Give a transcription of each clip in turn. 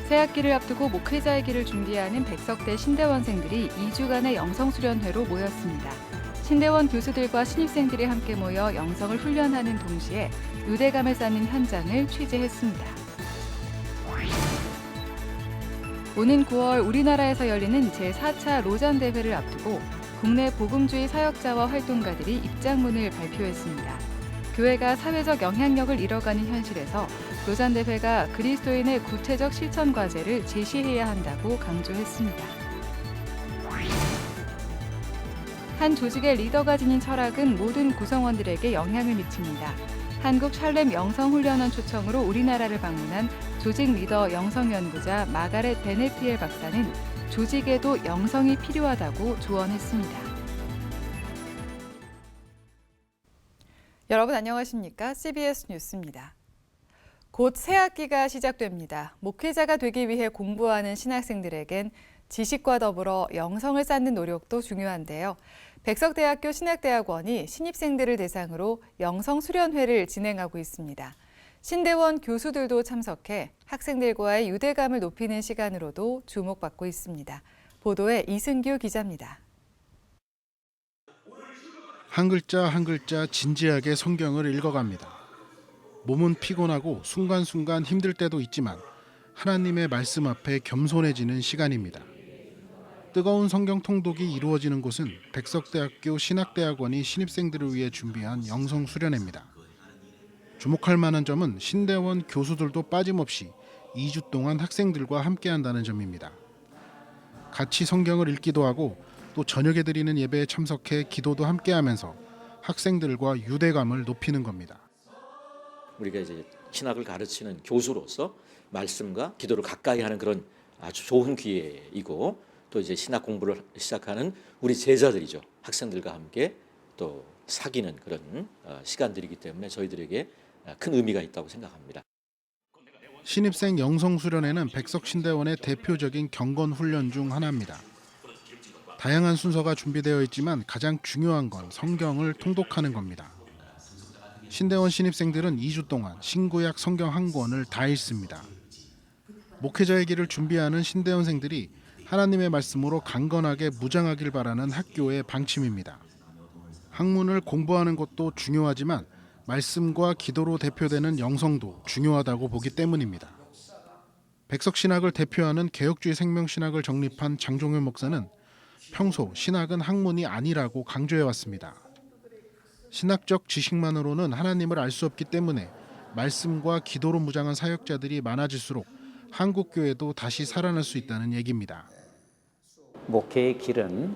새학기를 앞두고 목회자의 길을 준비하는 백석대 신대원생들이 2주간의 영성수련회로 모였습니다. 신대원 교수들과 신입생들이 함께 모여 영성을 훈련하는 동시에 유대감을 쌓는 현장을 취재했습니다. 오는 9월 우리나라에서 열리는 제4차 로잔 대회를 앞두고 국내 복음주의 사역자와 활동가들이 입장문을 발표했습니다. 교회가 사회적 영향력을 잃어가는 현실에서 로잔 대회가 그리스도인의 구체적 실천 과제를 제시해야 한다고 강조했습니다. 한 조직의 리더가 지닌 철학은 모든 구성원들에게 영향을 미칩니다. 한국 샬렘 영성훈련원 초청으로 우리나라를 방문한 조직 리더 영성연구자 마가렛 베네피엘 박사는 조직에도 영성이 필요하다고 조언했습니다. 여러분 안녕하십니까? CBS 뉴스입니다. 곧 새학기가 시작됩니다. 목회자가 되기 위해 공부하는 신학생들에겐 지식과 더불어 영성을 쌓는 노력도 중요한데요. 백석대학교 신학대학원이 신입생들을 대상으로 영성수련회를 진행하고 있습니다. 신대원 교수들도 참석해 학생들과의 유대감을 높이는 시간으로도 주목받고 있습니다. 보도에 이승규 기자입니다. 한 글자 한 글자 진지하게 성경을 읽어갑니다. 몸은 피곤하고 순간순간 힘들 때도 있지만 하나님의 말씀 앞에 겸손해지는 시간입니다. 뜨거운 성경 통독이 이루어지는 곳은 백석대학교 신학대학원이 신입생들을 위해 준비한 영성수련회입니다. 주목할 만한 점은 신대원 교수들도 빠짐없이 2주 동안 학생들과 함께한다는 점입니다. 같이 성경을 읽기도 하고 또 저녁에 드리는 예배에 참석해 기도도 함께하면서 학생들과 유대감을 높이는 겁니다. 우리가 이제 신학을 가르치는 교수로서 말씀과 기도를 가까이 하는 그런 아주 좋은 기회이고 또 이제 신학 공부를 시작하는 우리 제자들이죠. 학생들과 함께 또 사귀는 그런 시간들이기 때문에 저희들에게 큰 의미가 있다고 생각합니다. 신입생 영성수련회는 백석신대원의 대표적인 경건훈련 중 하나입니다. 다양한 순서가 준비되어 있지만 가장 중요한 건 성경을 통독하는 겁니다. 신대원 신입생들은 2주 동안 신구약 성경 한 권을 다 읽습니다. 목회자의 길을 준비하는 신대원생들이 하나님의 말씀으로 강건하게 무장하길 바라는 학교의 방침입니다. 학문을 공부하는 것도 중요하지만 말씀과 기도로 대표되는 영성도 중요하다고 보기 때문입니다. 백석신학을 대표하는 개혁주의 생명신학을 정립한 장종현 목사는 평소 신학은 학문이 아니라고 강조해왔습니다. 신학적 지식만으로는 하나님을 알 수 없기 때문에 말씀과 기도로 무장한 사역자들이 많아질수록 한국 교회도 다시 살아날 수 있다는 얘기입니다. 목회의 길은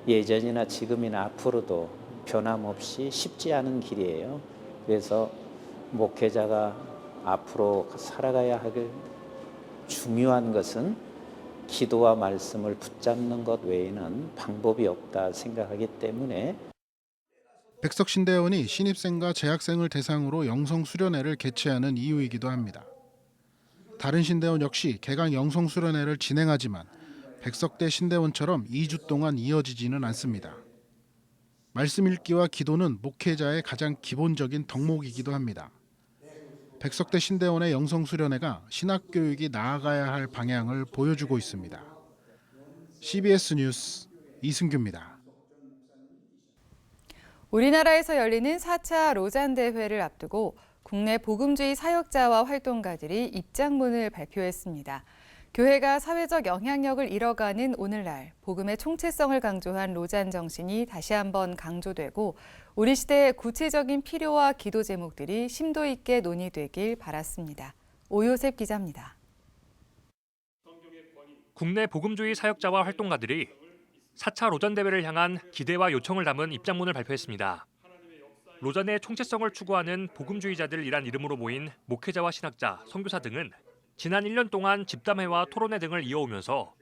예전이나 지금이나 앞으로도 변함없이 쉽지 않은 길이에요. 그래서 목회자가 앞으로 살아가야 할 중요한 것은 기도와 말씀을 붙잡는 것 외에는 방법이 없다 생각하기 때문에 백석신대원이 신입생과 재학생을 대상으로 영성수련회를 개최하는 이유이기도 합니다. 다른 신대원 역시 개강 영성수련회를 진행하지만 백석대 신대원처럼 2주 동안 이어지지는 않습니다. 말씀 읽기와 기도는 목회자의 가장 기본적인 덕목이기도 합니다. 백석대 신대원의 영성수련회가 신학교육이 나아가야 할 방향을 보여주고 있습니다. CBS 뉴스 이승규입니다. 우리나라에서 열리는 4차 로잔 대회를 앞두고 국내 복음주의 사역자와 활동가들이 입장문을 발표했습니다. 교회가 사회적 영향력을 잃어가는 오늘날 복음의 총체성을 강조한 로잔 정신이 다시 한번 강조되고 우리 시대의 구체적인 필요와 기도 제목들이 심도 있게 논의되길 바랐습니다. 오요셉 기자입니다. 국내 복음주의 사역자와 활동가들이 4차 로잔 대회를 향한 기대와 요청을 담은 입장문을 발표했습니다. 로잔의 총체성을 추구하는 복음주의자들이란 이름으로 모인 목회자와 신학자, 선교사 등은 지난 1년 동안 집담회와 토론회 등을 이어오면서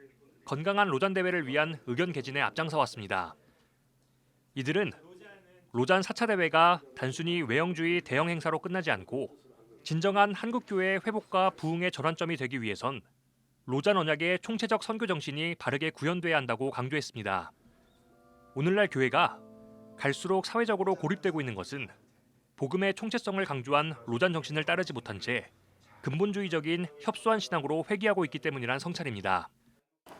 건강한 로잔 대회를 위한 의견 개진에 앞장서 왔습니다. 이들은 로잔 4차 대회가 단순히 외형주의 대형 행사로 끝나지 않고 진정한 한국교회의 회복과 부흥의 전환점이 되기 위해선 로잔 언약의 총체적 선교 정신이 바르게 구현돼야 한다고 강조했습니다. 오늘날 교회가 갈수록 사회적으로 고립되고 있는 것은 복음의 총체성을 강조한 로잔 정신을 따르지 못한 채 근본주의적인 협소한 신앙으로 회귀하고 있기 때문이란 성찰입니다.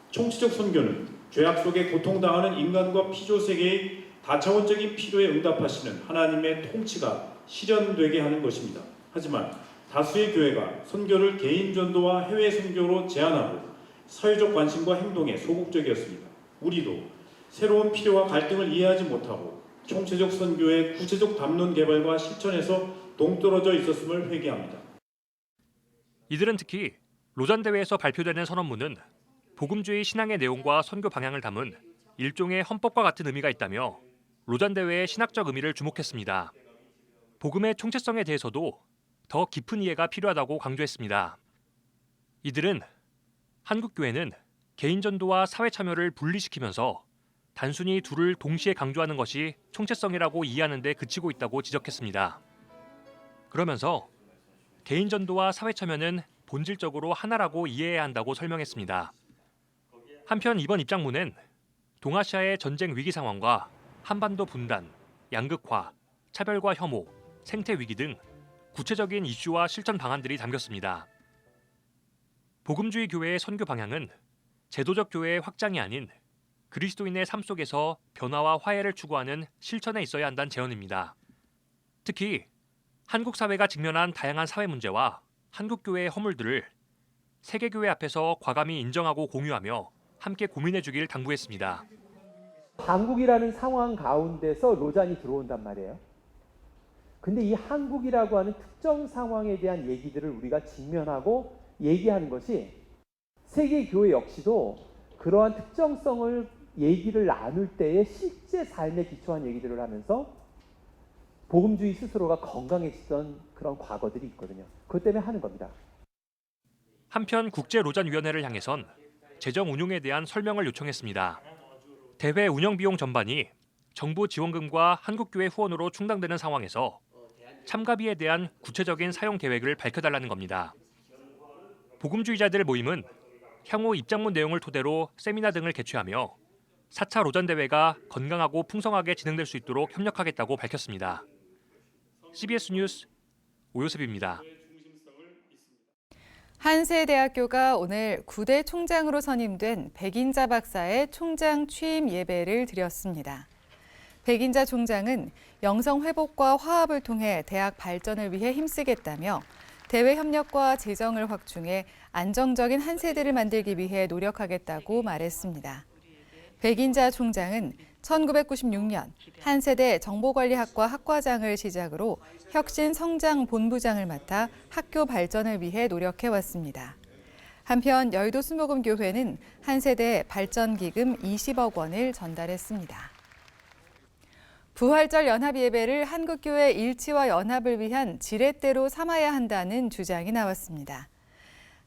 총체적 선교는 죄악 속에 고통당하는 인간과 피조 세계의 다차원적인 필요에 응답하시는 하나님의 통치가 실현되게 하는 것입니다. 하지만 다수의 교회가 선교를 개인 전도와 해외 선교로 제한하고 사회적 관심과 행동에 소극적이었습니다. 우리도 새로운 필요와 갈등을 이해하지 못하고 총체적 선교의 구체적 담론 개발과 실천에서 동떨어져 있었음을 회개합니다. 이들은 특히 로잔 대회에서 발표되는 선언문은 복음주의 신앙의 내용과 선교 방향을 담은 일종의 헌법과 같은 의미가 있다며 로잔 대회의 신학적 의미를 주목했습니다. 복음의 총체성에 대해서도 더 깊은 이해가 필요하다고 강조했습니다. 이들은 한국 교회는 개인 전도와 사회 참여를 분리시키면서 단순히 둘을 동시에 강조하는 것이 총체성이라고 이해하는 데 그치고 있다고 지적했습니다. 그러면서 개인 전도와 사회 참여는 본질적으로 하나라고 이해해야 한다고 설명했습니다. 한편 이번 입장문엔 동아시아의 전쟁 위기 상황과 한반도 분단, 양극화, 차별과 혐오, 생태 위기 등 구체적인 이슈와 실천 방안들이 담겼습니다. 복음주의 교회의 선교 방향은 제도적 교회의 확장이 아닌 그리스도인의 삶 속에서 변화와 화해를 추구하는 실천에 있어야 한다는 제언입니다. 특히 한국 사회가 직면한 다양한 사회 문제와 한국 교회의 허물들을 세계교회 앞에서 과감히 인정하고 공유하며 함께 고민해 주길 당부했습니다. 한국이라는 상황 가운데서 로잔이 들어온단 말이에요. 근데 이 한국이라고 하는 특정 상황에 대한 얘기들을 우리가 직면하고 얘기하는 것이 세계교회 역시도 그러한 특정성을 얘기를 나눌 때에 실제 삶에 기초한 얘기들을 하면서 복음주의 스스로가 건강해지던 그런 과거들이 있거든요. 그것 때문에 하는 겁니다. 한편 국제로잔위원회를 향해선 재정 운용에 대한 설명을 요청했습니다. 대회 운영 비용 전반이 정부 지원금과 한국교회 후원으로 충당되는 상황에서 참가비에 대한 구체적인 사용 계획을 밝혀달라는 겁니다. 복음주의자들 모임은 향후 입장문 내용을 토대로 세미나 등을 개최하며 4차 로잔 대회가 건강하고 풍성하게 진행될 수 있도록 협력하겠다고 밝혔습니다. CBS 뉴스 오요셉입니다. 한세대학교가 오늘 9대 총장으로 선임된 백인자 박사의 총장 취임 예배를 드렸습니다. 백인자 총장은 영성 회복과 화합을 통해 대학 발전을 위해 힘쓰겠다며 대외 협력과 재정을 확충해 안정적인 한세대를 만들기 위해 노력하겠다고 말했습니다. 백인자 총장은 1996년 한세대 정보관리학과 학과장을 시작으로 혁신 성장 본부장을 맡아 학교 발전을 위해 노력해왔습니다. 한편 여의도 순복음교회는 한세대 발전기금 20억 원을 전달했습니다. 부활절 연합 예배를 한국교회 일치와 연합을 위한 지렛대로 삼아야 한다는 주장이 나왔습니다.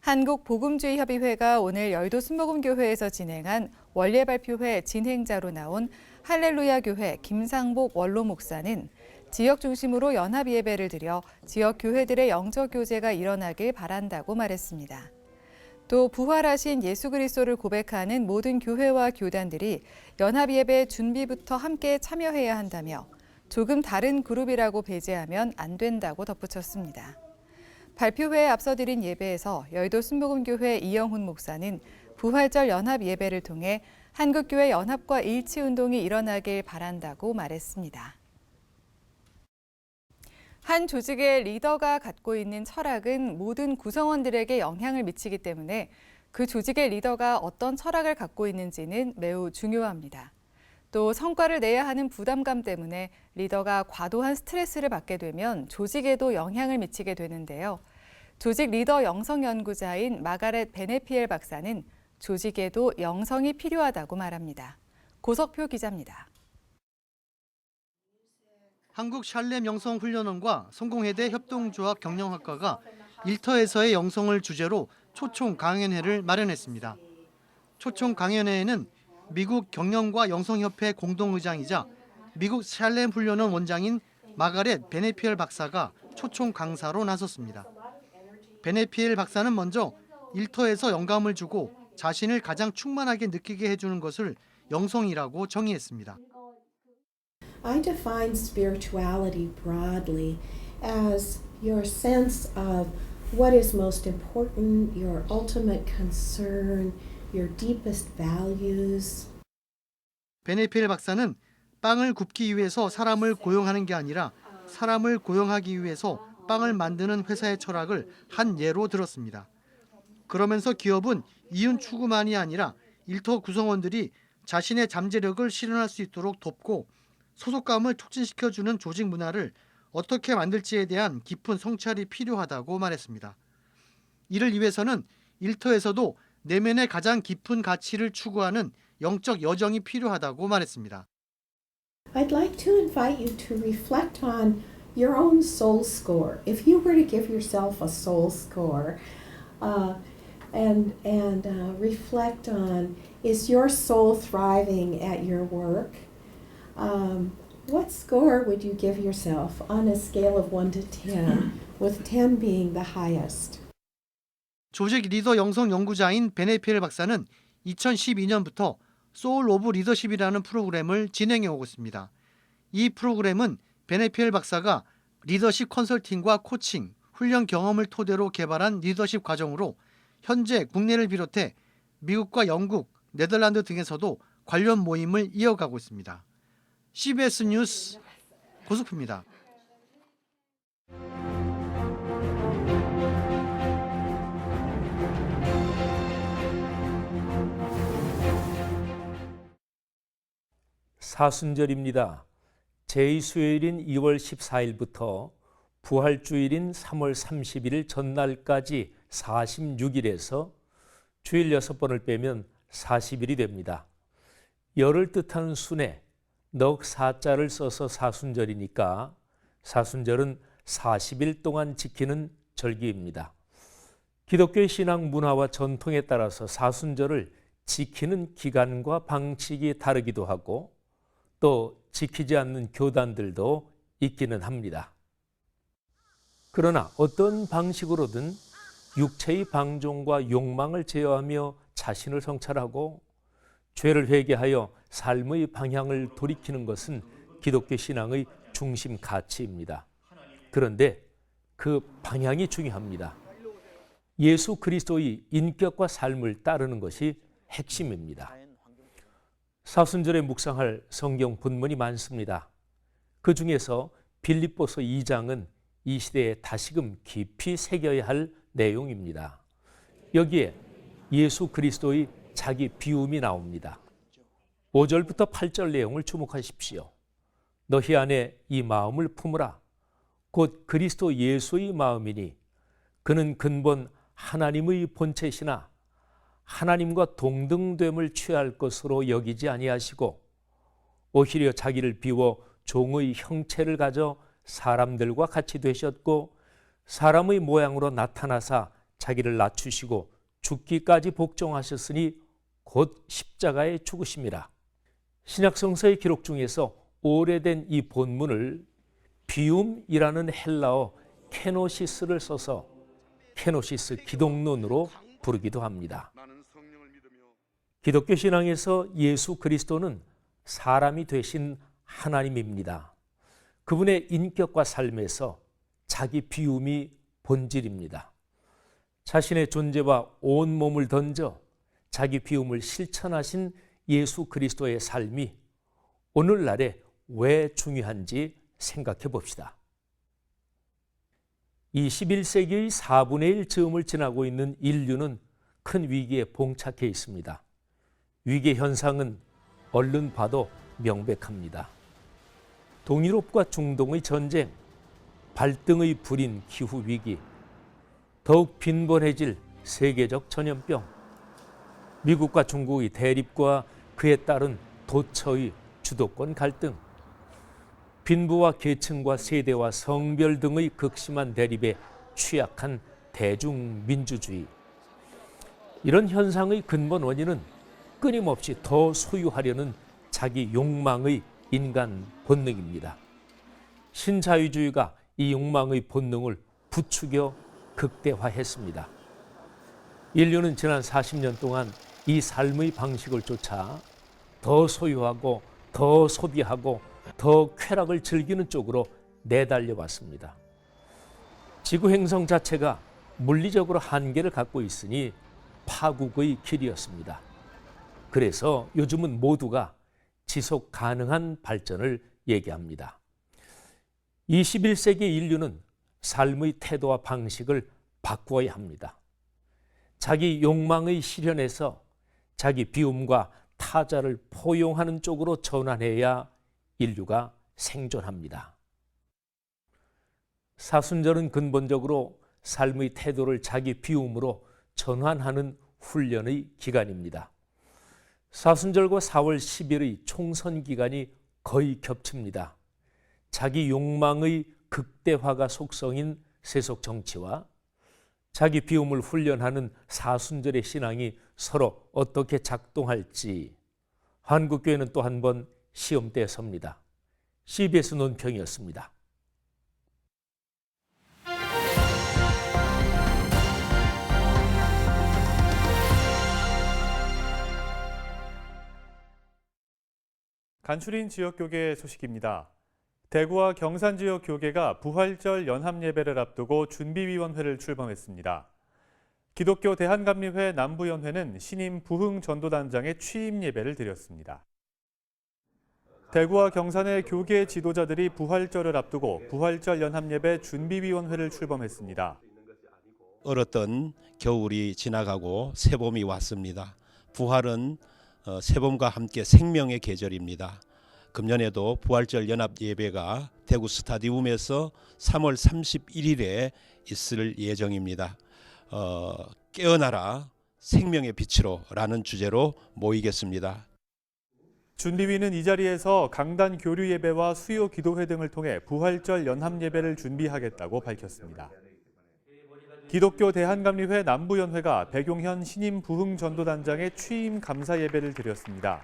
한국복음주의협의회가 오늘 여의도 순복음교회에서 진행한 원례발표회 진행자로 나온 할렐루야 교회 김상복 원로 목사는 지역 중심으로 연합 예배를 드려 지역 교회들의 영적 교제가 일어나길 바란다고 말했습니다. 또 부활하신 예수 그리스도를 고백하는 모든 교회와 교단들이 연합 예배 준비부터 함께 참여해야 한다며 조금 다른 그룹이라고 배제하면 안 된다고 덧붙였습니다. 발표회에 앞서 드린 예배에서 여의도 순복음교회 이영훈 목사는 부활절 연합 예배를 통해 한국교회 연합과 일치 운동이 일어나길 바란다고 말했습니다. 한 조직의 리더가 갖고 있는 철학은 모든 구성원들에게 영향을 미치기 때문에 그 조직의 리더가 어떤 철학을 갖고 있는지는 매우 중요합니다. 또 성과를 내야 하는 부담감 때문에 리더가 과도한 스트레스를 받게 되면 조직에도 영향을 미치게 되는데요. 조직 리더 영성 연구자인 마가렛 베네피엘 박사는 조직에도 영성이 필요하다고 말합니다. 고석표 기자입니다. 한국 샬렘 영성훈련원과 성공회대 협동조합 경영학과가 일터에서의 영성을 주제로 초청 강연회를 마련했습니다. 초청 강연회에는 미국 경영과 영성협회 공동의장이자 미국 샬렘 훈련원 원장인 마가렛 베네피엘 박사가 초청 강사로 나섰습니다. 베네피엘 박사는 먼저 일터에서 영감을 주고 자신을 가장 충만하게 느끼게 해주는 것을 영성이라고 정의했습니다. I define spirituality broadly as your sense of what is most important, your ultimate concern, your deepest values. 베네피엘 박사는 빵을 굽기 위해서 사람을 고용하는 게 아니라 사람을 고용하기 위해서 빵을 만드는 회사의 철학을 한 예로 들었습니다. 그러면서 기업은 이윤 추구만이 아니라 일터 구성원들이 자신의 잠재력을 실현할 수 있도록 돕고 소속감을 촉진시켜주는 조직 문화를 어떻게 만들지에 대한 깊은 성찰이 필요하다고 말했습니다. 이를 위해서는 일터에서도 내면의 가장 깊은 가치를 추구하는 영적 여정이 필요하다고 말했습니다. I'd like to invite you to reflect on your own soul score. If you were to give yourself a soul score, and reflect on, is your soul thriving at your work? What score would you give yourself on a scale of 1 to 10, with 10 being the highest? 조직 리더 영성 연구자인 베네피엘 박사는 2012년부터 소울 오브 리더십이라는 프로그램을 진행해 오고 있습니다. 이 프로그램은 베네피엘 박사가 리더십 컨설팅과 코칭, 훈련 경험을 토대로 개발한 리더십 과정으로 현재 국내를 비롯해 미국과 영국, 네덜란드 등에서도 관련 모임을 이어가고 있습니다. CBS 뉴스 고숙표입니다. 사순절입니다. 제2수요일인 2월 14일부터 부활주일인 3월 31일 전날까지 46일에서 주일 6번을 빼면 40일이 됩니다. 열을 뜻하는 순에 넉 사자를 써서 사순절이니까 사순절은 40일 동안 지키는 절기입니다. 기독교의 신앙 문화와 전통에 따라서 사순절을 지키는 기간과 방식이 다르기도 하고 또 지키지 않는 교단들도 있기는 합니다. 그러나 어떤 방식으로든 육체의 방종과 욕망을 제어하며 자신을 성찰하고 죄를 회개하여 삶의 방향을 돌이키는 것은 기독교 신앙의 중심 가치입니다. 그런데 그 방향이 중요합니다. 예수 그리스도의 인격과 삶을 따르는 것이 핵심입니다. 사순절에 묵상할 성경 본문이 많습니다. 그 중에서 빌립보서 2장은 이 시대에 다시금 깊이 새겨야 할 내용입니다. 여기에 예수 그리스도의 자기 비움이 나옵니다. 5절부터 8절 내용을 주목하십시오. 너희 안에 이 마음을 품으라. 곧 그리스도 예수의 마음이니 그는 근본 하나님의 본체시나 하나님과 동등됨을 취할 것으로 여기지 아니하시고 오히려 자기를 비워 종의 형체를 가져 사람들과 같이 되셨고 사람의 모양으로 나타나사 자기를 낮추시고 죽기까지 복종하셨으니 곧 십자가에 죽으심이라. 신약성서의 기록 중에서 오래된 이 본문을 비움이라는 헬라어 케노시스를 써서 케노시스 기독론으로 부르기도 합니다. 기독교 신앙에서 예수 그리스도는 사람이 되신 하나님입니다. 그분의 인격과 삶에서 자기 비움이 본질입니다. 자신의 존재와 온 몸을 던져 자기 비움을 실천하신 예수 그리스도의 삶이 오늘날에 왜 중요한지 생각해 봅시다. 21세기의 4분의 1 즈음을 지나고 있는 인류는 큰 위기에 봉착해 있습니다. 위기 현상은 얼른 봐도 명백합니다. 동유럽과 중동의 전쟁, 발등의 불인 기후위기, 더욱 빈번해질 세계적 전염병, 미국과 중국의 대립과 그에 따른 도처의 주도권 갈등, 빈부와 계층과 세대와 성별 등의 극심한 대립에 취약한 대중민주주의. 이런 현상의 근본 원인은 끊임없이 더 소유하려는 자기 욕망의 인간 본능입니다. 신자유주의가 이 욕망의 본능을 부추겨 극대화했습니다. 인류는 지난 40년 동안 이 삶의 방식을 쫓아 더 소유하고 더 소비하고 더 쾌락을 즐기는 쪽으로 내달려 왔습니다. 지구 행성 자체가 물리적으로 한계를 갖고 있으니 파국의 길이었습니다. 그래서 요즘은 모두가 지속 가능한 발전을 얘기합니다. 21세기 인류는 삶의 태도와 방식을 바꾸어야 합니다. 자기 욕망의 실현에서 자기 비움과 타자를 포용하는 쪽으로 전환해야 인류가 생존합니다. 사순절은 근본적으로 삶의 태도를 자기 비움으로 전환하는 훈련의 기간입니다. 사순절과 4월 10일의 총선 기간이 거의 겹칩니다. 자기 욕망의 극대화가 속성인 세속 정치와 자기 비움을 훈련하는 사순절의 신앙이 서로 어떻게 작동할지 한국교회는 또 한 번 시험대에 섭니다. CBS 논평이었습니다. 간추린 지역교계 소식입니다. 대구와 경산 지역 교계가 부활절 연합 예배를 앞두고 준비위원회를 출범했습니다. 기독교 대한감리회 남부연회는 신임 부흥 전도단장의 취임 예배를 드렸습니다. 대구와 경산의 교계 지도자들이 부활절을 앞두고 부활절 연합 예배 준비위원회를 출범했습니다. 얼었던 겨울이 지나가고 새봄이 왔습니다. 부활은 새봄과 함께 생명의 계절입니다. 금년에도 부활절 연합 예배가 대구 스타디움에서 3월 31일에 있을 예정입니다. 깨어나라 생명의 빛으로 라는 주제로 모이겠습니다. 준비위는 이 자리에서 강단 교류 예배와 수요 기도회 등을 통해 부활절 연합 예배를 준비하겠다고 밝혔습니다. 기독교 대한감리회 남부연회가 백용현 신임 부흥 전도단장의 취임 감사 예배를 드렸습니다.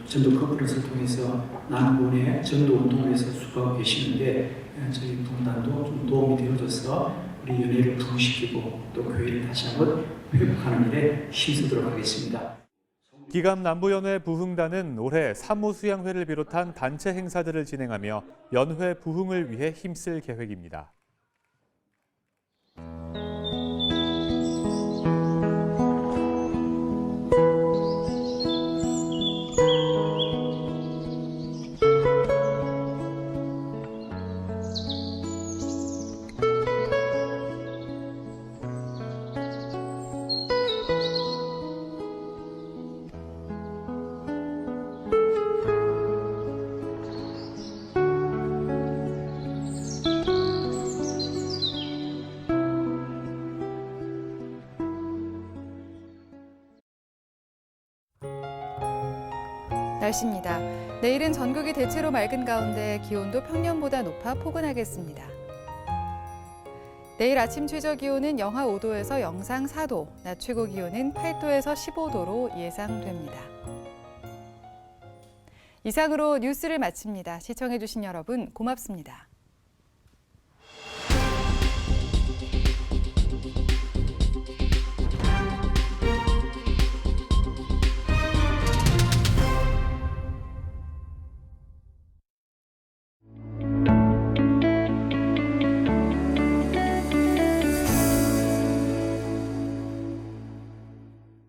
전도 커플을 통해서 남부의 전도 운동을 해서 수고하고 계시는데 저희 동단도 좀 도움이 되어줘서 우리 연회를 부흥시키고 또 교회를 다시 한번 회복하는 일에 힘쓰도록 하겠습니다. 기감 남부연회 부흥단은 올해 사무수양회를 비롯한 단체 행사들을 진행하며 연회 부흥을 위해 힘쓸 계획입니다. 날씨입니다. 내일은 전국이 대체로 맑은 가운데 기온도 평년보다 높아 포근하겠습니다. 내일 아침 최저 기온은 영하 5도에서 영상 4도, 낮 최고 기온은 8도에서 15도로 예상됩니다. 이상으로 뉴스를 마칩니다. 시청해주신 여러분 고맙습니다.